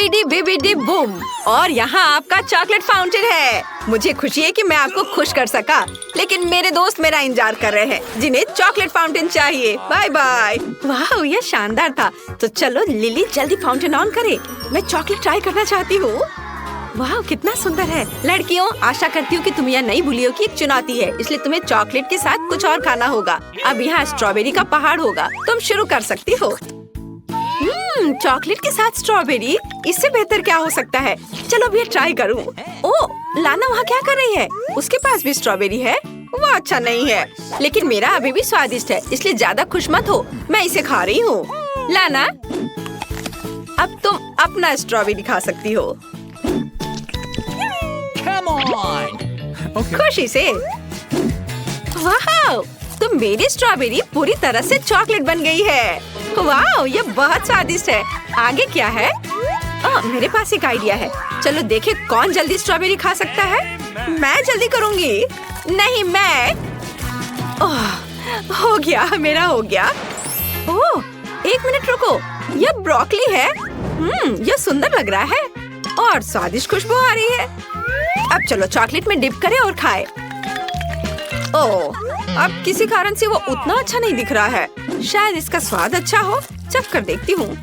स्कीबीडी बिबिडी boom. और यहाँ आपका चॉकलेट फाउंटेन है। मुझे खुशी है कि मैं आपको खुश कर सका, लेकिन मेरे दोस्त मेरा इंतजार कर रहे हैं जिन्हें चॉकलेट फाउंटेन चाहिए। Bye bye. वाह, ये शानदार था। तो चलो लिली जल्दी फाउंटेन ऑन करे। मैं चॉकलेट ट्राई करना चाहती हूँ। वाह, कितना सुंदर है। लड़कियों, आशा करती हूँ कि तुम यह नहीं भूली हो कि एक चुनौती है, इसलिए तुम्हें चॉकलेट के साथ कुछ और खाना होगा। अब यहाँ स्ट्रॉबेरी का पहाड़ होगा। तुम शुरू कर सकती हो। चॉकलेट के साथ स्ट्रॉबेरी, इससे बेहतर क्या हो सकता है। चलो अब ये ट्राई करूँ। ओह, लाना वहाँ क्या कर रही है? उसके पास भी स्ट्रॉबेरी है। वो अच्छा नहीं है, लेकिन मेरा अभी भी स्वादिष्ट है, इसलिए ज्यादा खुश मत हो। मैं इसे खा रही हूँ। लाना, अब तुम अपना स्ट्रॉबेरी खा सकती हो। खुशी से। वाह, तो मेरी स्ट्रॉबेरी पूरी तरह से चॉकलेट बन गई है। वाह, ये बहुत स्वादिष्ट है। आगे क्या है? मेरे पास एक आइडिया है। चलो देखें कौन जल्दी स्ट्रॉबेरी खा सकता है। मैं जल्दी करूंगी। नहीं, मैं। हो गया, मेरा हो गया। ओह, एक मिनट रुको। यह ब्रोकली है। यह सुंदर लग रहा है और स्वादिष्ट खुशबू आ रही है। अब चलो चॉकलेट में डिप करें और खाएं। ओह, अब किसी कारण से वो उतना अच्छा नहीं दिख रहा है। शायद इसका स्वाद अच्छा हो। चख कर देखती हूँ।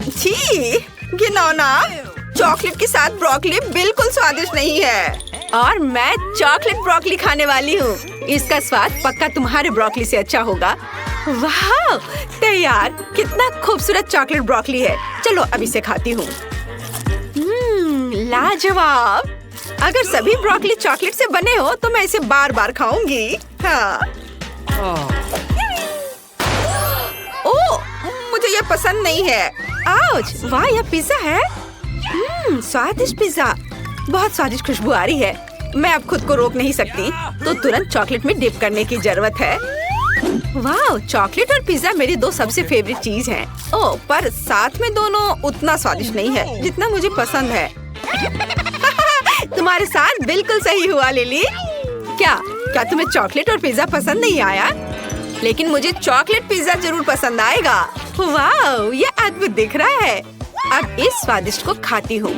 छी, घिनौना। चॉकलेट के साथ ब्रोकली बिल्कुल स्वादिष्ट नहीं है। और मैं चॉकलेट ब्रोकली खाने वाली हूँ। इसका स्वाद पक्का तुम्हारे ब्रोकली से अच्छा होगा। वाह, तैयार। कितना खूबसूरत चॉकलेट ब्रोकली है। चलो अब इसे खाती हूँ। लाजवाब। अगर सभी ब्रोकली चॉकलेट से बने हो तो मैं इसे बार बार खाऊंगी। हाँ। ओह, मुझे ये पसंद नहीं है। आउच, वाह, यह पिज्जा है। स्वादिष्ट पिज्जा। बहुत स्वादिष्ट खुशबू आ रही है। मैं अब खुद को रोक नहीं सकती, तो तुरंत चॉकलेट में डिप करने की जरूरत है। वाह, चॉकलेट और पिज्जा मेरी दो सबसे फेवरेट चीज हैं। ओह, पर साथ में दोनों उतना स्वादिष्ट नहीं है जितना मुझे पसंद है। तुम्हारे साथ बिल्कुल सही हुआ लिली। क्या तुम्हें चॉकलेट और पिज्जा पसंद नहीं आया? लेकिन मुझे चॉकलेट पिज्जा जरूर पसंद आएगा। वाह, ये अद्भुत दिख रहा है। अब इस स्वादिष्ट को खाती हूँ।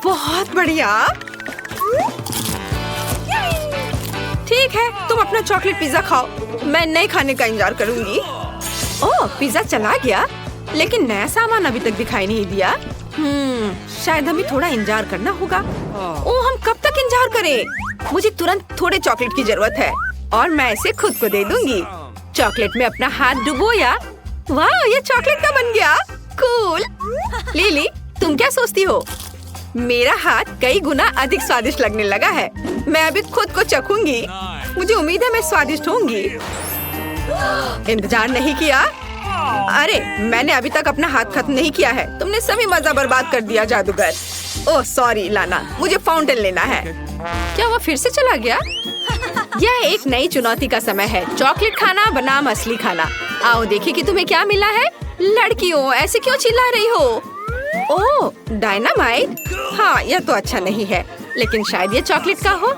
बहुत बढ़िया। ठीक है, तुम अपना चॉकलेट पिज्जा खाओ। मैं नए खाने का इंतजार करूंगी। ओह, पिज्जा चला गया, लेकिन नया सामान अभी तक दिखाई नहीं दिया। शायद हमें थोड़ा इंतजार करना होगा। ओह, हम कब तक इंतजार करें? मुझे तुरंत थोड़े चॉकलेट की जरूरत है और मैं इसे खुद को दे दूंगी। चॉकलेट में अपना हाथ डुबोया। वाह, ये चॉकलेट का बन गया। कूल। लिली, तुम क्या सोचती हो? मेरा हाथ कई गुना अधिक स्वादिष्ट लगने लगा है। मैं अभी खुद को चखूंगी। मुझे उम्मीद है मैं स्वादिष्ट होंगी। इंतजार नहीं किया? अरे, मैंने अभी तक अपना हाथ खत्म नहीं किया है। तुमने सभी मजा बर्बाद कर दिया जादूगर। ओह सॉरी लाना, मुझे फाउंटेन लेना है। क्या वो फिर से चला गया? यह एक नई चुनौती का समय है। चॉकलेट खाना बनाम असली खाना। आओ देखें कि तुम्हें क्या मिला है। लड़कियों, ऐसे क्यों चिल्ला रही हो? ओह, डायनामाइट। हाँ, यह तो अच्छा नहीं है, लेकिन शायद ये चॉकलेट का हो।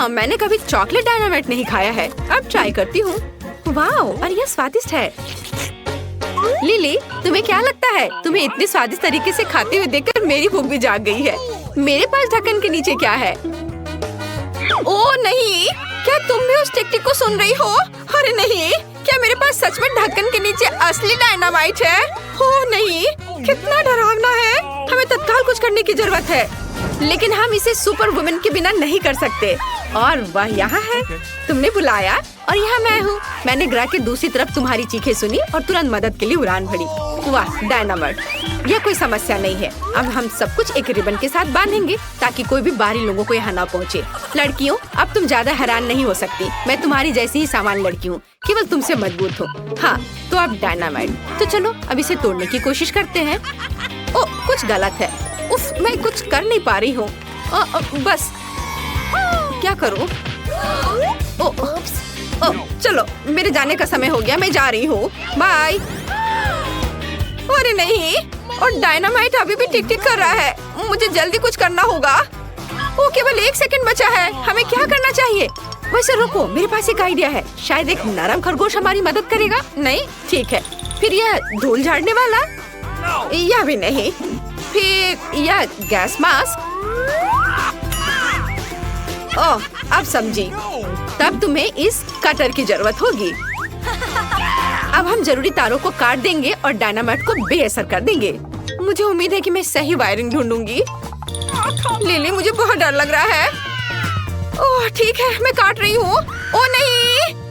मैंने कभी चॉकलेट डायनामाइट नहीं खाया है। अब ट्राई करती हूँ। वाह, और यह स्वादिष्ट है। लिली, तुम्हें क्या लगता है? तुम्हें इतने स्वादिष्ट तरीके से खाते हुए देखकर मेरी भूख भी जाग गई है। मेरे पास ढक्कन के नीचे क्या है? ओह नहीं, क्या तुम भी उस टिक-टिक को सुन रही हो? अरे नहीं, क्या मेरे पास सच में ढक्कन के नीचे असली डायनामाइट है? ओह नहीं, कितना डरावना है। हमें तत्काल कुछ करने की जरूरत है, लेकिन हम इसे सुपर वुमेन के बिना नहीं कर सकते। और वह यहाँ है। तुमने बुलाया और यहाँ मैं हूँ। मैंने ग्रह के दूसरी तरफ तुम्हारी चीखें सुनी और तुरंत मदद के लिए उड़ान भरी। वाह डायनामाइट, यह कोई समस्या नहीं है। अब हम सब कुछ एक रिबन के साथ बांधेंगे ताकि कोई भी बाहरी लोगों को यहाँ ना पहुँचे। लड़कियों, अब तुम ज्यादा हैरान नहीं हो सकती। मैं तुम्हारी जैसी ही सामान्य लड़की हूँ, केवल तुमसे मजबूत हो। हाँ, तो अब डायनामाइट। तो चलो अब इसे तोड़ने की कोशिश करते हैं। ओ, कुछ गलत है। उफ, मैं कुछ कर नहीं पा रही हूँ। बस क्या करूँ? चलो, मेरे जाने का समय हो गया। मैं जा रही हूँ। बाय। अरे नहीं, और डायनामाइट अभी भी टिक टिक कर रहा है। मुझे जल्दी कुछ करना होगा। वो केवल 1 सेकंड बचा है। हमें क्या करना चाहिए? वैसे रुको, मेरे पास एक आइडिया है। शायद एक नरम खरगोश हमारी मदद करेगा। नहीं, ठीक है, फिर यह धूल झाड़ने वाला, यह भी नहीं, फिर यह गैस मास्क। ओह, अब समझी। तब तुम्हें इस कटर की जरूरत होगी। अब हम जरूरी तारों को काट देंगे और डायनामाइट को बेअसर कर देंगे। मुझे उम्मीद है कि मैं सही वायरिंग ढूंढूंगी। लिली, मुझे बहुत डर लग रहा है। ओह ठीक है, मैं काट रही हूँ। ओह नहीं,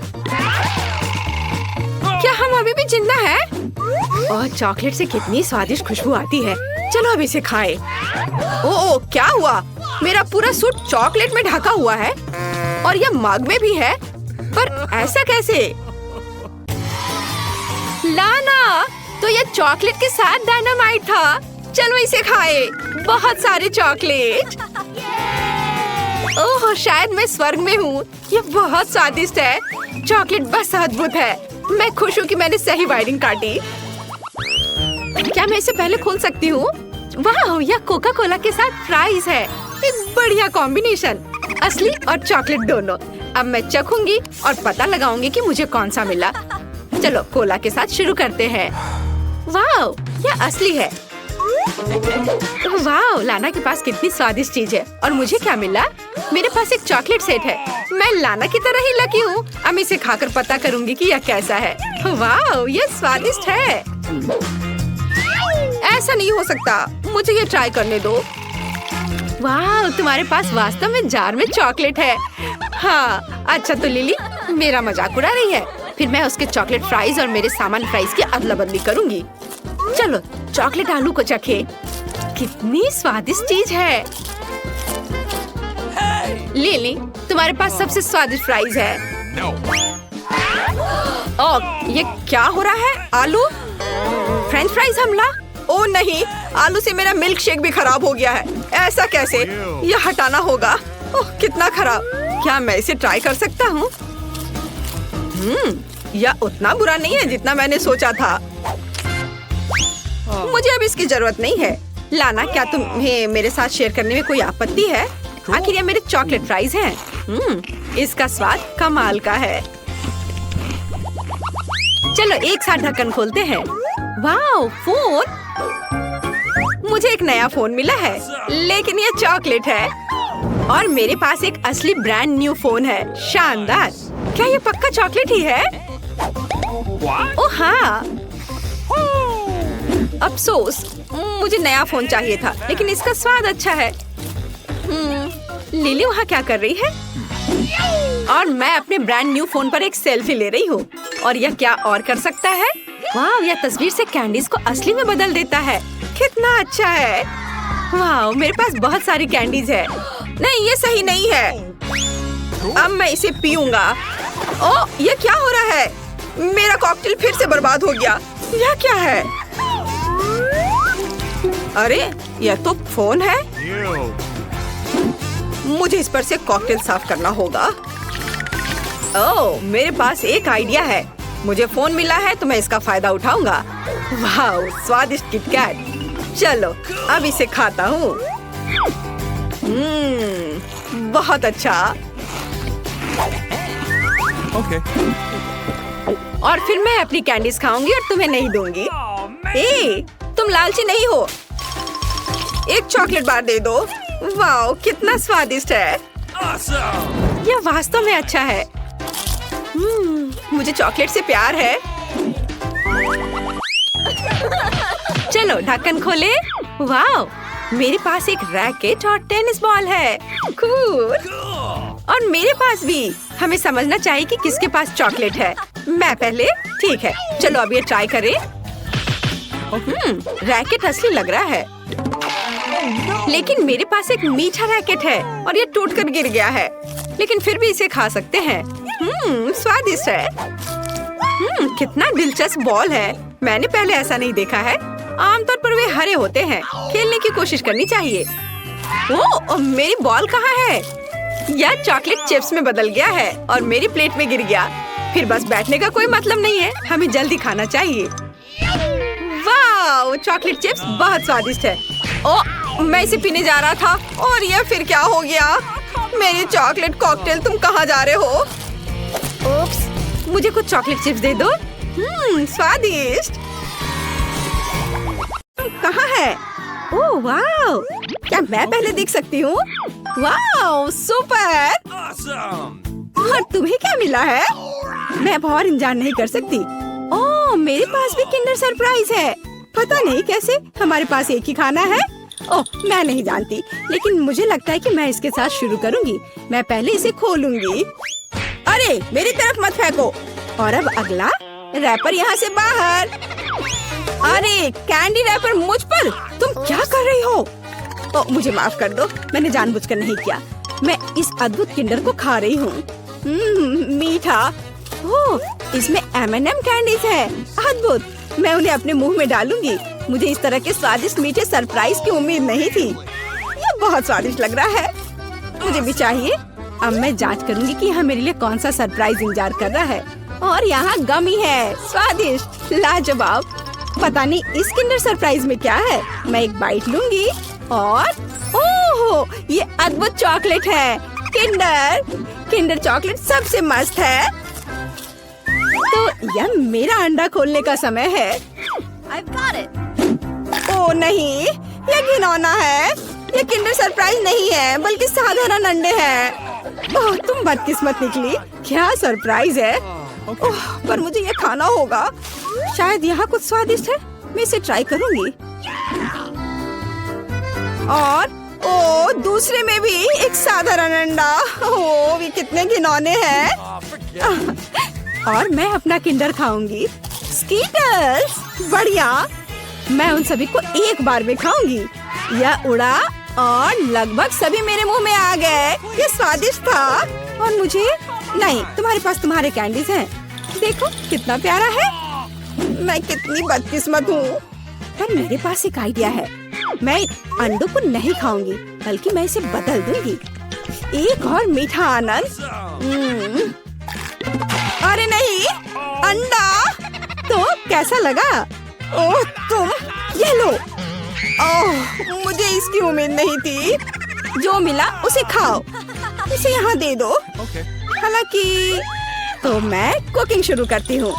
क्या हम अभी भी जिंदा हैं? ओह, चॉकलेट से कितनी स्वादिष्ट खुशबू आती है। चलो अब इसे खाएं। ओह क्या हुआ? मेरा पूरा सूट चॉकलेट में ढका हुआ है और यह मग में भी है, पर ऐसा कैसे? लाना, तो यह चॉकलेट के साथ डायनामाइट था। चलो इसे खाएं। बहुत सारे चॉकलेट। ओह, शायद मैं स्वर्ग में हूँ। ये बहुत स्वादिष्ट है। चॉकलेट बस अद्भुत है। मैं खुश हूँ कि मैंने सही वायरिंग काटी। क्या मैं इसे पहले खोल सकती हूँ? वाह, यह कोका कोला के साथ फ्राइज है। एक बढ़िया कॉम्बिनेशन, असली और चॉकलेट दोनों। अब मैं चखूंगी और पता लगाऊंगी कि मुझे कौन सा मिला। चलो कोला के साथ शुरू करते हैं। वाह, यह असली है। वाह, लाना के पास कितनी स्वादिष्ट चीज है। और मुझे क्या मिला? मेरे पास एक चॉकलेट सेट है। मैं लाना की तरह ही लकी हूँ। अब इसे खाकर पता करूंगी कि यह कैसा है। वाह, यह स्वादिष्ट है। ऐसा नहीं हो सकता, मुझे ये ट्राई करने दो। वाह, तुम्हारे पास वास्तव में जार में चॉकलेट है। हाँ, अच्छा तो लिली मेरा मजाक उड़ा रही है। फिर मैं उसके चॉकलेट फ्राइज और मेरे सामान फ्राइज की अदला बदली करूंगी। चलो चॉकलेट आलू को चखे। कितनी स्वादिष्ट चीज है। लिली, तुम्हारे पास सबसे स्वादिष्ट फ्राइज है। ओह, ये क्या हो रहा है? आलू फ्रेंच फ्राइज हमला। ओह नहीं, आलू से मेरा मिल्क शेक भी खराब हो गया है। ऐसा कैसे? यह हटाना होगा। ओह कितना खराब। क्या मैं इसे ट्राई कर सकता हूँ? यह उतना बुरा नहीं है जितना मैंने सोचा था। मुझे अब इसकी जरूरत नहीं है। लाना, क्या तुम्हें मेरे साथ शेयर करने में कोई आपत्ति है? आखिर ये मेरे चॉकलेट फ्राइज हैं। इसका स्वाद कमाल का है। चलो एक साथ ढक्कन खोलते हैं। वाह, फोन। मुझे एक नया फोन मिला है, लेकिन ये चॉकलेट है। और मेरे पास एक असली ब्रांड न्यू फोन है। शानदार। क्या ये पक्का चॉकलेट ही है? ओह हाँ, अफसोस, मुझे नया फोन चाहिए था, लेकिन इसका स्वाद अच्छा है। लिली वहाँ क्या कर रही है? और मैं अपने ब्रांड न्यू फोन पर एक सेल्फी ले रही हूँ। और यह क्या और कर सकता है? वाह, यह तस्वीर से कैंडीज को असली में बदल देता है। कितना अच्छा है। वाह, मेरे पास बहुत सारी कैंडीज है। नहीं, ये सही नहीं है। अब मैं इसे पीऊंगा। ओह, ये क्या हो रहा है? मेरा कॉकटेल फिर से बर्बाद हो गया। यह क्या है? अरे, यह तो फोन है। मुझे इस पर से कॉकटेल साफ करना होगा। ओह, मेरे पास एक आइडिया है। मुझे फोन मिला है तो मैं इसका फायदा उठाऊंगा। वाह, स्वादिष्ट किटकैट। चलो अब इसे खाता हूँ। बहुत अच्छा। Okay. और फिर मैं अपनी कैंडीज खाऊंगी और तुम्हें नहीं दूंगी। ए, तुम लालची नहीं हो। एक चॉकलेट बार दे दो। वाह, कितना स्वादिष्ट है। यह वास्तव में अच्छा है। मुझे चॉकलेट से प्यार है। चलो ढक्कन खोले। वाह, मेरे पास एक रैकेट और टेनिस बॉल है। कूल। और मेरे पास भी। हमें समझना चाहिए कि किसके पास चॉकलेट है। मैं पहले। ठीक है, चलो अब ये ट्राई करें। रैकेट असली लग रहा है, लेकिन मेरे पास एक मीठा रैकेट है और ये टूटकर गिर गया है। लेकिन फिर भी इसे खा सकते हैं। स्वादिष्ट है। कितना दिलचस्प बॉल है। मैंने पहले ऐसा नहीं देखा है। आमतौर पर वे हरे होते हैं। खेलने की कोशिश करनी चाहिए। ओह, मेरी बॉल कहाँ है? यह चॉकलेट चिप्स में बदल गया है और मेरी प्लेट में गिर गया। फिर बस बैठने का कोई मतलब नहीं है। हमें जल्दी खाना चाहिए। वाह, चॉकलेट चिप्स बहुत स्वादिष्ट है। ओह, मैं इसे पीने जा रहा था और यह फिर क्या हो गया? मेरी चॉकलेट कॉकटेल, तुम कहाँ जा रहे हो? ओप्स, मुझे कुछ चॉकलेट चिप्स दे दो। स्वादिष्ट। है। ओह वाह, क्या मैं पहले देख सकती हूँ? वाह सुपर। और तुम्हें क्या मिला है? मैं अब और इंतजार नहीं कर सकती। ओह मेरे पास भी किंडर सरप्राइज है। पता नहीं कैसे हमारे पास एक ही खाना है। ओह मैं नहीं जानती, लेकिन मुझे लगता है कि मैं इसके साथ शुरू करूंगी। मैं पहले इसे खोलूंगी। अरे मेरी तरफ मत फेंको। और अब अगला रैपर यहाँ से बाहर। अरे कैंडी रैपर मुझ पर, तुम क्या कर रही हो? ओह मुझे माफ कर दो, मैंने जानबूझकर नहीं किया। मैं इस अद्भुत किंडर को खा रही हूँ। मीठा। ओह इसमें M&M कैंडीज है। अद्भुत, मैं उन्हें अपने मुंह में डालूंगी। मुझे इस तरह के स्वादिष्ट मीठे सरप्राइज की उम्मीद नहीं थी। ये बहुत स्वादिष्ट लग रहा है, मुझे भी चाहिए। अब मैं जांच करूंगी कि यहाँ मेरे लिए कौन सा सरप्राइज इंतजार कर रहा है। और यहाँ गमी है, स्वादिष्ट, लाजवाब। पता नहीं इस किंडर सरप्राइज में क्या है। मैं एक बाइट लूंगी और ओह ये अद्भुत चॉकलेट है। किंडर चॉकलेट सबसे मस्त है। तो यह मेरा अंडा खोलने का समय है। I've got it. ओह नहीं, यह घिनौना है। यह किंडर सरप्राइज नहीं है, बल्कि साधारण अंडे हैं। ओह तुम बदकिस्मत निकली। क्या सरप्राइज है? ओह पर मुझे यह खाना होगा। शायद यहाँ कुछ स्वादिष्ट है, मैं इसे ट्राई करूंगी। और ओह दूसरे में भी एक साधारण अंडा। ओह ये कितने घिनौने हैं। और मैं अपना किंडर खाऊंगी। स्कीटर्स, बढ़िया। मैं उन सभी को एक बार में खाऊंगी। यह उड़ा और लगभग सभी मेरे मुंह में आ गए। ये स्वादिष्ट था। और मुझे नहीं, तुम्हारे पास तुम्हारे कैंडीज हैं। देखो कितना प्यारा है। मैं कितनी बदकिस्मत हूँ। पर मेरे पास एक आइडिया है। मैं अंडों को नहीं खाऊंगी, बल्कि मैं इसे बदल दूंगी। एक और मीठा आनंद। अरे नहीं, अंडा। तो कैसा लगा? ओह तुम ये लो। ओह मुझे इसकी उम्मीद नहीं थी। जो मिला उसे खाओ। इसे यहाँ दे दो। हालांकि तो मैं कुकिंग शुरू करती हूँ।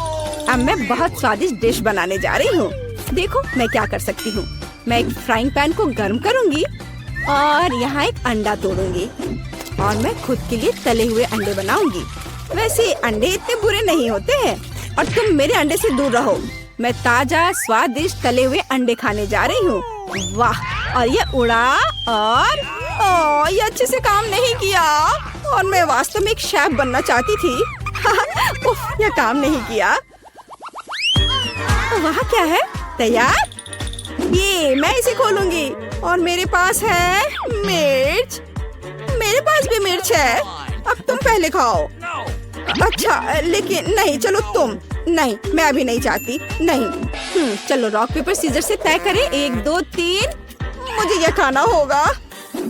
अब मैं बहुत स्वादिष्ट डिश बनाने जा रही हूँ। देखो मैं क्या कर सकती हूँ। मैं एक फ्राइंग पैन को गर्म करूँगी और यहाँ एक अंडा तोड़ूंगी। और मैं खुद के लिए तले हुए अंडे बनाऊंगी। वैसे अंडे इतने बुरे नहीं होते हैं। और तुम मेरे अंडे से दूर रहो। मैं ताजा स्वादिष्ट तले हुए अंडे खाने जा रही हूँ। वाह, और ये उड़ा और ये अच्छे से काम नहीं किया। और मैं वास्तव में एक शेफ बनना चाहती थी। उफ, यह काम नहीं किया। वहाँ क्या है? तैयार? ये मैं इसे खोलूंगी। और मेरे पास है मिर्च। मेरे पास भी मिर्च है। अब तुम पहले खाओ। अच्छा लेकिन नहीं, चलो तुम। नहीं मैं अभी नहीं चाहती। नहीं। चलो रॉक पेपर सीजर से तय करें। 1 2 3। मुझे यह खाना होगा।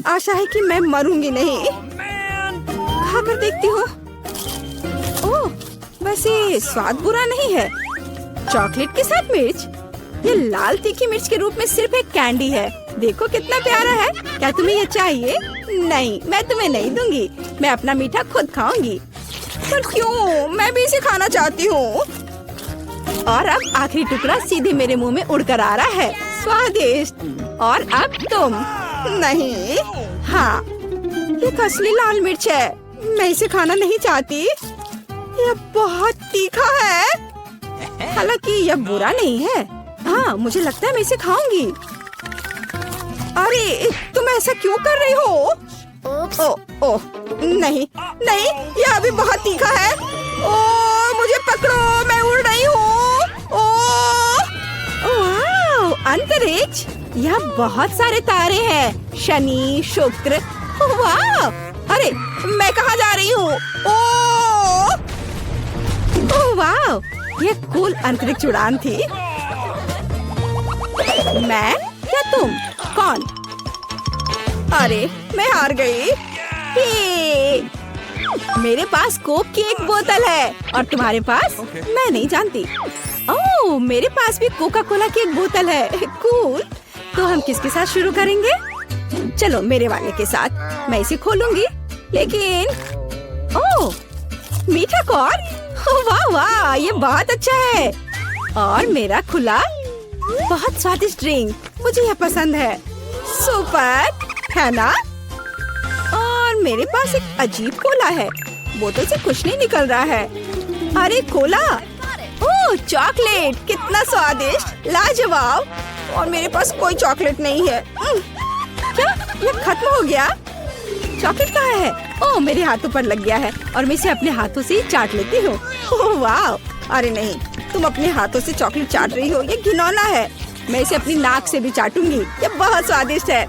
आशा है कि मैं मरूंगी नहीं। खाकर देखती हूँ। ओह वैसे स्वाद बुरा नहीं है। चॉकलेट के साथ मिर्च। ये लाल तीखी मिर्च के रूप में सिर्फ एक कैंडी है। देखो कितना प्यारा है। क्या तुम्हें ये चाहिए? नहीं, मैं तुम्हें नहीं दूंगी। मैं अपना मीठा खुद खाऊंगी। पर क्यों? मैं भी इसे खाना चाहती हूँ। और अब आखिरी टुकड़ा सीधे मेरे मुंह में उड़कर आ रहा है। स्वादिष्ट। और अब तुम। नहीं। हाँ ये असली लाल मिर्च है। मैं इसे खाना नहीं चाहती। यह बहुत तीखा है। हालांकि यह बुरा नहीं है। हाँ मुझे लगता है मैं इसे खाऊंगी। अरे तुम ऐसा क्यों कर रही हो? ओह नहीं नहीं, यह अभी बहुत तीखा है। ओह मुझे पकड़ो, मैं उड़ रही हूँ। ओह अंतरिक्ष। यह बहुत सारे तारे हैं। शनि, शुक्र। वाह, अरे मैं कहाँ जा रही हूँ? ओह वाह, यह कूल अंतरिक्ष उड़ान थी। मैं या तुम? कौन? अरे मैं हार गई। मेरे पास कोक की एक बोतल है और तुम्हारे पास? मैं नहीं जानती। ओह मेरे पास भी कोका कोला की एक बोतल है। कूल। तो हम किसके साथ शुरू करेंगे? चलो मेरे वाले के साथ। मैं इसे खोलूंगी। लेकिन ओह मीठा कॉर्न। वाह वाह, ये बहुत अच्छा है। और मेरा खुला बहुत स्वादिष्ट ड्रिंक, मुझे यह पसंद है। सुपर है ना? और मेरे पास एक अजीब कोला है, बोतल से कुछ नहीं निकल रहा है। अरे कोला, ओह चॉकलेट, कितना स्वादिष्ट, लाजवाब। और मेरे पास कोई चॉकलेट नहीं है। क्या ये खत्म हो गया? चॉकलेट कहाँ है? ओह मेरे हाथों पर लग गया है और मैं इसे अपने हाथों से ही चाट लेती हूँ। ओह वाह! अरे नहीं, तुम अपने हाथों से चॉकलेट चाट रही हो, ये घिनौना है। मैं इसे अपनी नाक से भी चाटूंगी, ये बहुत स्वादिष्ट है,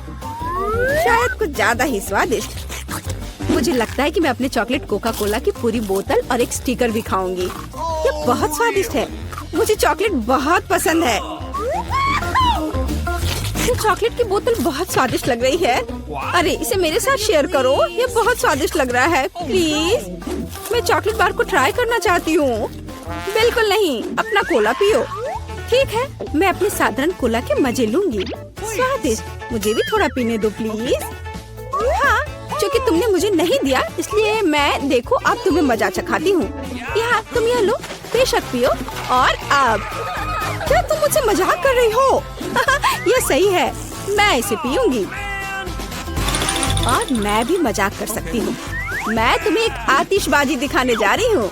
शायद कुछ ज्यादा ही स्वादिष्ट। मुझे लगता है कि मैं अपने चॉकलेट कोका कोला की पूरी बोतल और एक स्टिकर भी खाऊंगी। ये बहुत स्वादिष्ट है, मुझे चॉकलेट बहुत पसंद है। ये चॉकलेट की बोतल बहुत स्वादिष्ट लग रही है। अरे इसे मेरे साथ शेयर करो, ये बहुत स्वादिष्ट लग रहा है। प्लीज, मैं चॉकलेट बार को ट्राई करना चाहती हूँ। बिल्कुल नहीं, अपना कोला पियो। ठीक है, मैं अपने साधारण कोला के मजे लूंगी। स्वादिष्ट, मुझे भी थोड़ा पीने दो प्लीज। हाँ, क्योंकि तुमने मुझे नहीं दिया इसलिए मैं, देखो अब तुम्हें मजा चखाती हूँ। यहाँ तुम यह लो, बेशक पियो। और अब क्या तुम मुझसे मजाक कर रही हो? ये सही है, मैं इसे पीऊंगी। और मैं भी मजाक कर सकती हूँ। मैं तुम्हें एक आतिशबाजी दिखाने जा रही हूँ।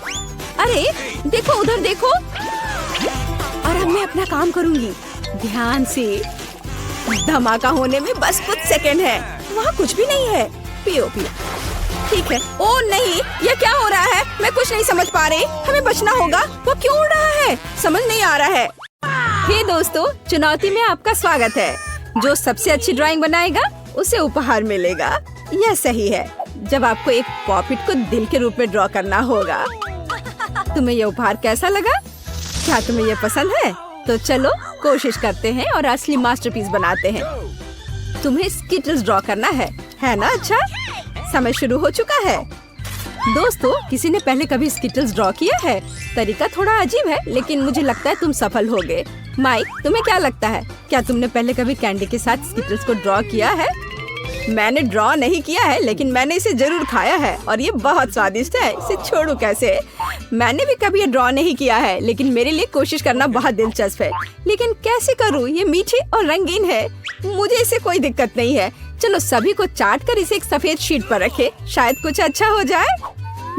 अरे देखो, उधर देखो। और अब मैं अपना काम करूंगी ध्यान से। धमाका होने में बस कुछ सेकंड है। वहाँ कुछ भी नहीं है। पियो पियो। ठीक है। ओ नहीं, ये क्या हो रहा है? मैं कुछ नहीं समझ पा रही। हमें बचना होगा। वो क्यों उड़ रहा है? समझ नहीं आ रहा है। हे दोस्तों, चुनौती में आपका स्वागत है। जो सबसे अच्छी ड्राइंग बनाएगा उसे उपहार मिलेगा। यह सही है, जब आपको एक पॉपिट को दिल के रूप में ड्रॉ करना होगा। तुम्हें यह उपहार कैसा लगा? क्या तुम्हें यह पसंद है? तो चलो कोशिश करते हैं और असली मास्टरपीस बनाते हैं। तुम्हें स्किटल्स ड्रॉ करना है ना? अच्छा, समय शुरू हो चुका है। दोस्तों, किसी ने पहले कभी स्किटल्स ड्रॉ किया है? तरीका थोड़ा अजीब है, लेकिन मुझे लगता है तुम सफल होगे। माइक, तुम्हें क्या लगता है? क्या तुमने पहले कभी कैंडी के साथ स्किटल्स को ड्रॉ किया है? मैंने ड्रॉ नहीं किया है, लेकिन मैंने इसे जरूर खाया है और ये बहुत स्वादिष्ट है। इसे छोड़ो कैसे। मैंने भी कभी ये ड्रॉ नहीं किया है, लेकिन मेरे लिए कोशिश करना बहुत दिलचस्प है। लेकिन कैसे करूँ? ये मीठी और रंगीन है, मुझे इसे कोई दिक्कत नहीं है। चलो सभी को चाट कर इसे एक सफेद शीट पर रखे, शायद कुछ अच्छा हो जाए।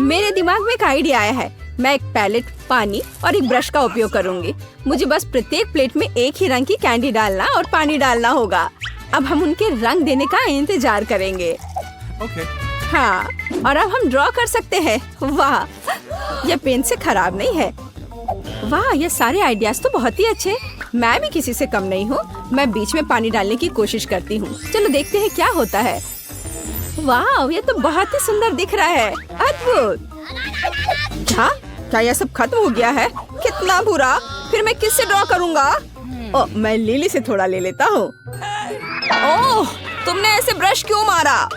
मेरे दिमाग में एक आइडिया आया है। मैं एक पैलेट, पानी और एक ब्रश का उपयोग करूंगी। मुझे बस प्रत्येक प्लेट में एक ही रंग की कैंडी डालना और पानी डालना होगा। अब हम उनके रंग देने का इंतजार करेंगे। हाँ, और अब हम ड्रॉ कर सकते हैं। वाह, यह पेन से खराब नहीं है। वाह, ये सारे आइडियाज तो बहुत ही अच्छे। मैं भी किसी से कम नहीं हूँ। मैं बीच में पानी डालने की कोशिश करती हूँ। चलो देखते हैं क्या होता है। वाह, ये तो बहुत ही सुंदर दिख रहा है। अद्भुत। क्या यह सब खत्म हो गया है? कितना बुरा। फिर मैं किससे ड्रॉ करूँगा? ओह, मैं लिली से थोड़ा ले लेता हूँ। ओह, तुमने ऐसे ब्रश क्यों मारा?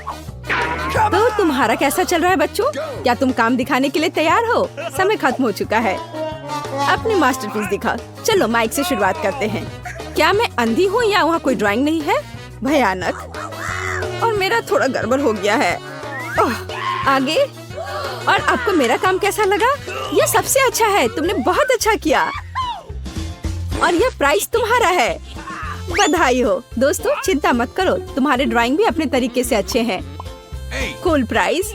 तो तुम्हारा कैसा चल रहा है बच्चों? क्या तुम काम दिखाने के लिए तैयार हो? समय खत्म हो चुका है। अपनी मास्टरपीस दिखा। चलो माइक से शुरुआत करते हैं। क्या मैं अंधी हूँ या वहाँ कोई ड्राइंग नहीं है? भयानक। और मेरा थोड़ा गड़बड़ हो गया है। ओह, आगे। और आपको मेरा काम कैसा लगा? यह सबसे अच्छा है, तुमने बहुत अच्छा किया। और यह प्राइस तुम्हारा है। बधाई हो। दोस्तों, चिंता मत करो, तुम्हारे ड्राइंग भी अपने तरीके से अच्छे हैं। Cool price.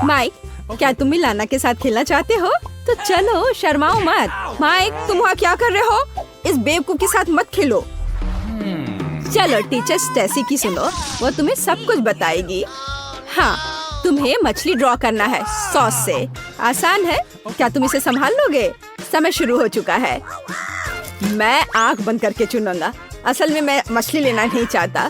माइक, क्या तुम भी लाना के साथ खेलना चाहते हो? तो चलो, शर्माओ मत। माइक, तुम वहाँ क्या कर रहे हो? इस बेवकूफ के साथ मत खेलो। चलो टीचर स्टेसी की सुनो, वो तुम्हें सब कुछ बताएगी। हाँ, तुम्हें मछली ड्रॉ करना है सॉस से। आसान है, क्या तुम इसे संभाल लोगे? समय शुरू हो चुका है। मैं आंख बंद करके चुनूंगा। असल में मैं मछली लेना नहीं चाहता।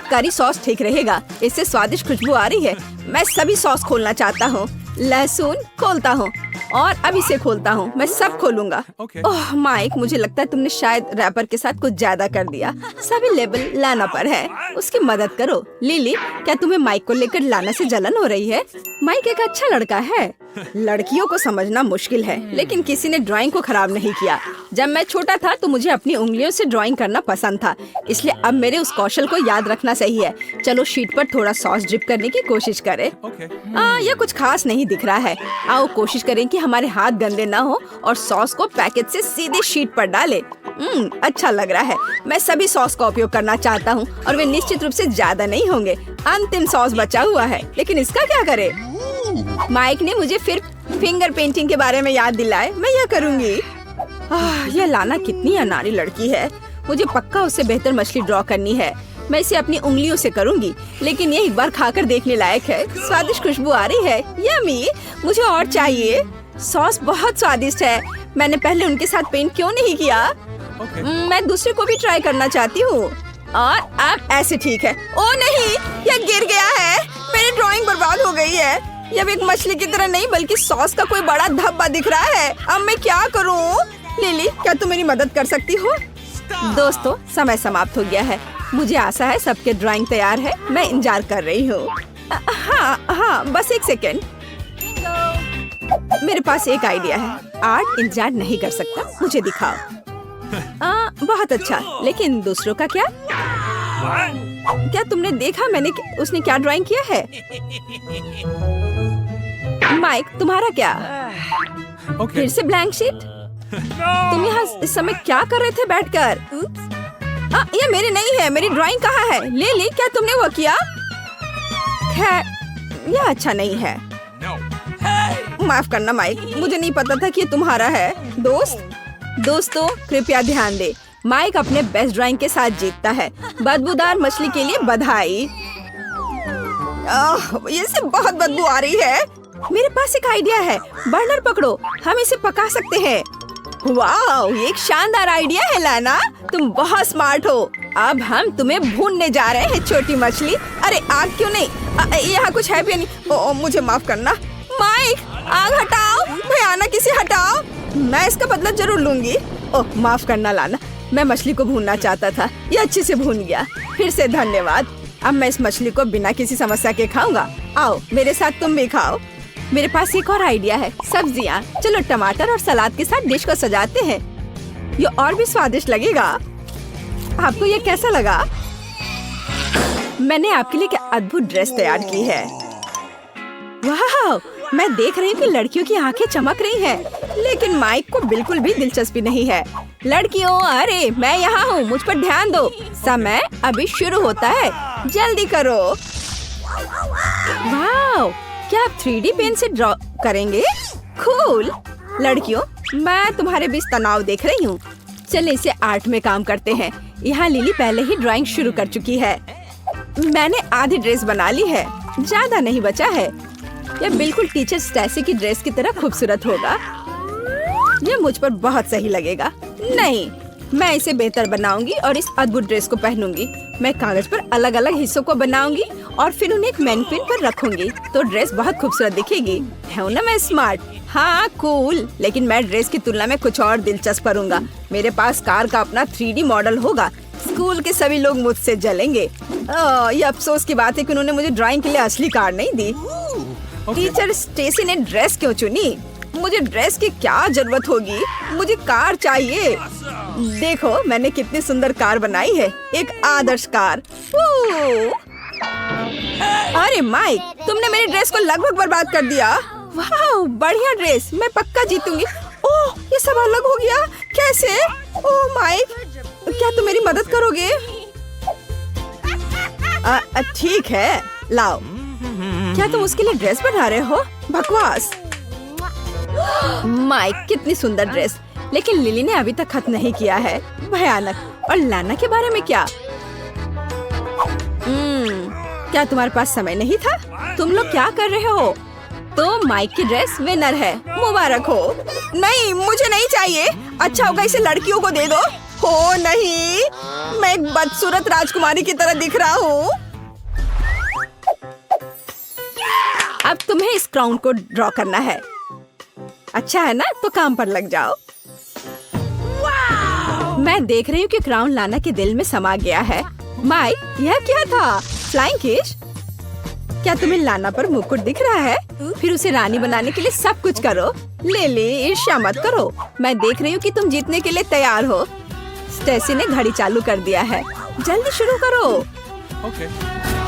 करी सॉस ठीक रहेगा, इससे स्वादिष्ट खुशबू आ रही है। मैं सभी सॉस खोलना चाहता हूँ। लहसुन खोलता हूँ और अब इसे खोलता हूँ। मैं सब खोलूंगा। ओह माइक, मुझे लगता है तुमने शायद रैपर के साथ कुछ ज्यादा कर दिया। सभी लेबल लाना पर है, उसकी मदद करो। लिली, क्या तुम्हें माइक को लेकर लाना से जलन हो रही है? माइक एक अच्छा लड़का है। लड़कियों को समझना मुश्किल है, लेकिन किसी ने ड्राइंग को खराब नहीं किया। जब मैं छोटा था तो मुझे अपनी उंगलियों से ड्राइंग करना पसंद था, इसलिए अब मेरे उस कौशल को याद रखना सही है। चलो शीट पर थोड़ा सॉस ड्रिप करने की कोशिश करें। यह कुछ खास नहीं दिख रहा है। आओ कोशिश करें कि हमारे हाथ गंदे ना हो और सॉस को पैकेट से सीधे शीट पर डालें। अच्छा लग रहा है। मैं सभी सॉस का उपयोग करना चाहता हूँ और वे निश्चित रूप से ज्यादा नहीं होंगे। अंतिम सॉस बचा हुआ है, लेकिन इसका क्या करे? माइक ने मुझे फिर फिंगर पेंटिंग के बारे में याद दिलाए। मैं यह करूँगी। यह लाना कितनी अनाड़ी लड़की है। मुझे पक्का उससे बेहतर मछली ड्रॉ करनी है। मैं इसे अपनी उंगलियों से करूंगी, लेकिन ये एक बार खाकर देखने लायक है। स्वादिष्ट खुशबू आ रही है। यम्मी, मुझे और चाहिए। सॉस बहुत स्वादिष्ट है। मैंने पहले उनके साथ पेंट क्यों नहीं किया? मैं दूसरे को भी ट्राई करना चाहती हूँ। और अब ऐसे ठीक है। ओ नहीं, यह गिर गया है। मेरी ड्राइंग बर्बाद हो गई है। यह एक मछली की तरह नहीं बल्कि सॉस का कोई बड़ा धब्बा दिख रहा है। अब मैं क्या करूँ? लिली, क्या तुम मेरी मदद कर सकती हो? दोस्तों, समय समाप्त हो गया है। मुझे आशा है सबके ड्राइंग तैयार है। मैं इंतजार कर रही हूँ। हाँ, बस एक सेकेंड। मेरे पास एक आइडिया है। आर्ट इंतजार नहीं कर सकता, मुझे दिखाओ। बहुत अच्छा, लेकिन दूसरों का क्या? क्या तुमने देखा उसने क्या ड्राइंग किया है? माइक, तुम्हारा क्या? फिर से ब्लैंक शीट? तुम यहाँ इस समय क्या कर रहे थे बैठकर? ये मेरी नहीं है। मेरी ड्राइंग कहाँ है? लिली, क्या तुमने वो किया? खैर, यह अच्छा नहीं है। माफ करना माइक, मुझे नहीं पता था कि ये तुम्हारा है। दोस्तों, कृपया ध्यान दे। माइक अपने बेस्ट ड्राइंग के साथ जीतता है। बदबूदार मछली के लिए बधाई। ये से बहुत बदबू आ रही है। मेरे पास एक आइडिया है। बर्नर पकड़ो, हम इसे पका सकते हैं। वाह, ये एक शानदार आइडिया है लाना। तुम बहुत स्मार्ट हो। अब हम तुम्हें भूनने जा रहे हैं, छोटी मछली। अरे आग क्यों नहीं? यहाँ कुछ है भी नहीं। मुझे माफ करना। माइक, आग हटाओ, भयानक इसे हटाओ। मैं इसका बदला जरूर लूंगी। ओह, माफ करना लाना, मैं मछली को भूनना चाहता था। ये अच्छे से भून गया। फिर से धन्यवाद। अब मैं इस मछली को बिना किसी समस्या के खाऊंगा। आओ मेरे साथ, तुम भी खाओ। मेरे पास एक और आइडिया है। सब्जियाँ। चलो टमाटर और सलाद के साथ डिश को सजाते हैं। ये और भी स्वादिष्ट लगेगा। आपको ये कैसा लगा? मैंने आपके लिए क्या अद्भुत ड्रेस तैयार की है। वाह, मैं देख रही हूँ कि लड़कियों की आंखें चमक रही हैं, लेकिन माइक को बिल्कुल भी दिलचस्पी नहीं है। लड़कियों, अरे मैं यहाँ हूँ, मुझ पर ध्यान दो। समय अभी शुरू होता है, जल्दी करो। वाह, क्या आप 3D पेन से ड्रॉ करेंगे? कूल। लड़कियों, मैं तुम्हारे बीच तनाव देख रही हूँ। चलिए इसे आर्ट में काम करते हैं। यहाँ लिली पहले ही ड्राइंग शुरू कर चुकी है। मैंने आधी ड्रेस बना ली है, ज्यादा नहीं बचा है। यह बिल्कुल टीचर स्टैसी की ड्रेस की तरह खूबसूरत होगा। यह मुझ पर बहुत सही लगेगा। नहीं, मैं इसे बेहतर बनाऊंगी और इस अद्भुत ड्रेस को पहनूंगी। मैं कागज पर अलग अलग हिस्सों को बनाऊंगी और फिर उन्हें एक मैनीक्विन पर रखूंगी, तो ड्रेस बहुत खूबसूरत दिखेगी। है ना मैं स्मार्ट? हाँ, कूल। लेकिन मैं ड्रेस की तुलना में कुछ और दिलचस्प करूंगा। मेरे पास कार का अपना 3D मॉडल होगा। स्कूल के सभी लोग मुझसे जलेंगे। ये अफसोस की बात है कि उन्होंने मुझे ड्राइंग के लिए असली कार नहीं दी। टीचर स्टेसी ने ड्रेस क्यों चुनी? मुझे ड्रेस की क्या जरूरत होगी? मुझे कार चाहिए। देखो मैंने कितनी सुंदर कार बनाई है, एक आदर्श कार। अरे माइक, तुमने मेरी ड्रेस को लगभग बर्बाद कर दिया। वाह, बढ़िया ड्रेस, मैं पक्का जीतूंगी। ओह, ये सब अलग हो गया। कैसे? ओह माइक, क्या तुम मेरी मदद करोगे? ठीक है, लाओ। क्या तुम उसके लिए ड्रेस बना रहे हो? बकवास। माइक, कितनी सुंदर ड्रेस, लेकिन लिली ने अभी तक खत्म नहीं किया है। भयानक। और लाना के बारे में क्या? क्या तुम्हारे पास समय नहीं था? तुम लोग क्या कर रहे हो? तो माइक की ड्रेस विनर है, मुबारक हो। नहीं, मुझे नहीं चाहिए। अच्छा होगा इसे लड़कियों को दे दो। हो नहीं, मैं एक बदसूरत राजकुमारी की तरह दिख रहा हूँ। अब तुम्हें इस क्राउन को ड्रॉ करना है। अच्छा है ना, तो काम पर लग जाओ। मैं देख रही हूँ कि क्राउन लाना के दिल में समा गया है। माइक, यह क्या था? फ्लाइंग किश? क्या तुम्हें लाना पर मुकुट दिख रहा है? फिर उसे रानी बनाने के लिए सब कुछ करो। लिली, ईर्ष्या मत करो। मैं देख रही हूँ कि तुम जीतने के लिए तैयार हो। स्टेसी ने घड़ी चालू कर दिया है, जल्दी शुरू करो।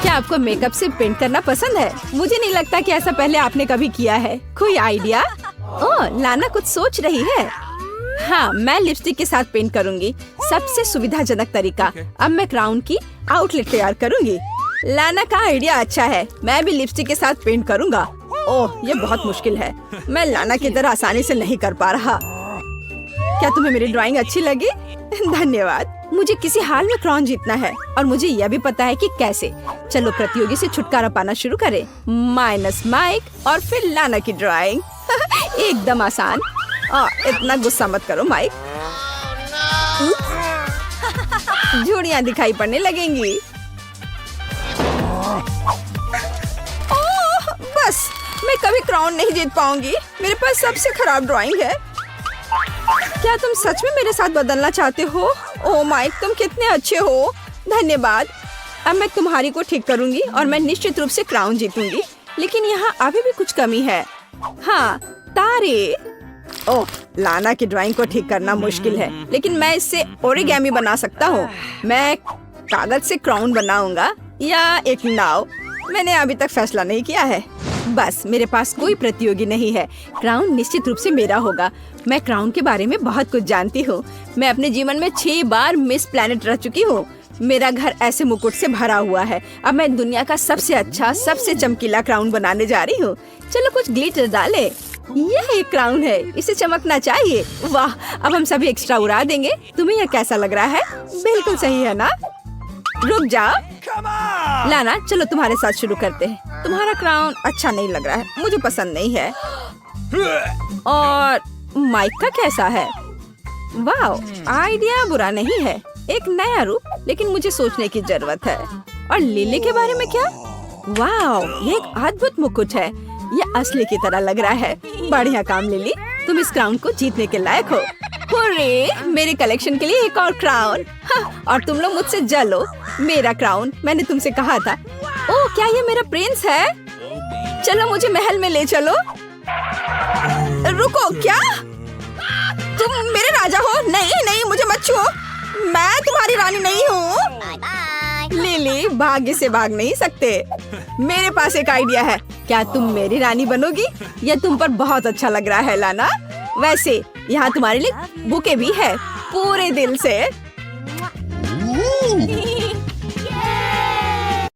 क्या आपको मेकअप से पेंट करना पसंद है? मुझे नहीं लगता कि ऐसा पहले आपने कभी किया है। कोई आइडिया? ओह, लाना कुछ सोच रही है। हाँ, मैं लिपस्टिक के साथ पेंट करूंगी, सबसे सुविधाजनक तरीका। अब मैं क्राउन की आउटलेट तैयार करूंगी। लाना का आइडिया अच्छा है, मैं भी लिपस्टिक के साथ पेंट करूंगा। ओह, ये बहुत मुश्किल है, मैं लाना की तरह आसानी से नहीं कर पा रहा। क्या तुम्हें मेरी ड्राइंग अच्छी लगी? धन्यवाद। मुझे किसी हाल में क्राउन जीतना है और मुझे यह भी पता है कि कैसे। चलो प्रतियोगी से छुटकारा पाना शुरू करें। माइनस माइक और फिर लाना की ड्राइंग। एकदम आसान। इतना गुस्सा मत करो माइक, झुर्रियां दिखाई पड़ने लगेंगी। बस, मैं कभी क्राउन नहीं जीत पाऊंगी। मेरे पास सबसे खराब ड्राइंग है। क्या तुम सच में मेरे साथ बदलना चाहते हो? ओह माइक, तुम कितने अच्छे हो। धन्यवाद। अब मैं तुम्हारी को ठीक करूंगी और मैं निश्चित रूप से क्राउन जीतूंगी। लेकिन यहाँ अभी भी कुछ कमी है। हाँ, तारे। ओह, लाना की ड्राइंग को ठीक करना मुश्किल है, लेकिन मैं इससे ओरिगैमी बना सकता हूँ। मैं कागज से क्राउन बनाऊंगा या एक नाव। मैंने अभी तक फैसला नहीं किया है। बस, मेरे पास कोई प्रतियोगी नहीं है। क्राउन निश्चित रूप से मेरा होगा। मैं क्राउन के बारे में बहुत कुछ जानती हूँ। मैं अपने जीवन में 6 बार मिस प्लेनेट रह चुकी हूँ। मेरा घर ऐसे मुकुट से भरा हुआ है। अब मैं दुनिया का सबसे अच्छा, सबसे चमकीला क्राउन बनाने जा रही हूँ। चलो कुछ ग्लिटर डाले। यह एक क्राउन है, इसे चमकना चाहिए। वाह, अब हम सभी एक्स्ट्रा उड़ा देंगे। तुम्हें यह कैसा लग रहा है? बिल्कुल सही है ना? रुक जाओ लाना, चलो तुम्हारे साथ शुरू करते हैं। तुम्हारा क्राउन अच्छा नहीं लग रहा है, मुझे पसंद नहीं है। और माइक का कैसा है? वाह, आइडिया बुरा नहीं है, एक नया रूप, लेकिन मुझे सोचने की जरूरत है। और लिली के बारे में क्या? वाह, ये एक अद्भुत मुकुट है। यह असली की तरह लग रहा है। बढ़िया काम लिली, तुम इस क्राउन को जीतने के लायक हो। हुर्रे, मेरे कलेक्शन के लिए एक और क्राउन। और तुम लोग मुझसे जलो। मेरा क्राउन, मैंने तुमसे कहा था। ओह, क्या ये मेरा प्रिंस है? चलो मुझे महल में ले चलो। रुको, क्या तुम मेरे राजा हो? नहीं नहीं, मुझे मत छुओ, मैं तुम्हारी रानी नहीं हूँ। लिली, भाग्य से भाग नहीं सकते। मेरे पास एक आइडिया है। क्या तुम मेरी रानी बनोगी? यह तुम पर बहुत अच्छा लग रहा है लाना। वैसे यहाँ तुम्हारे लिए बुके भी है, पूरे दिल से।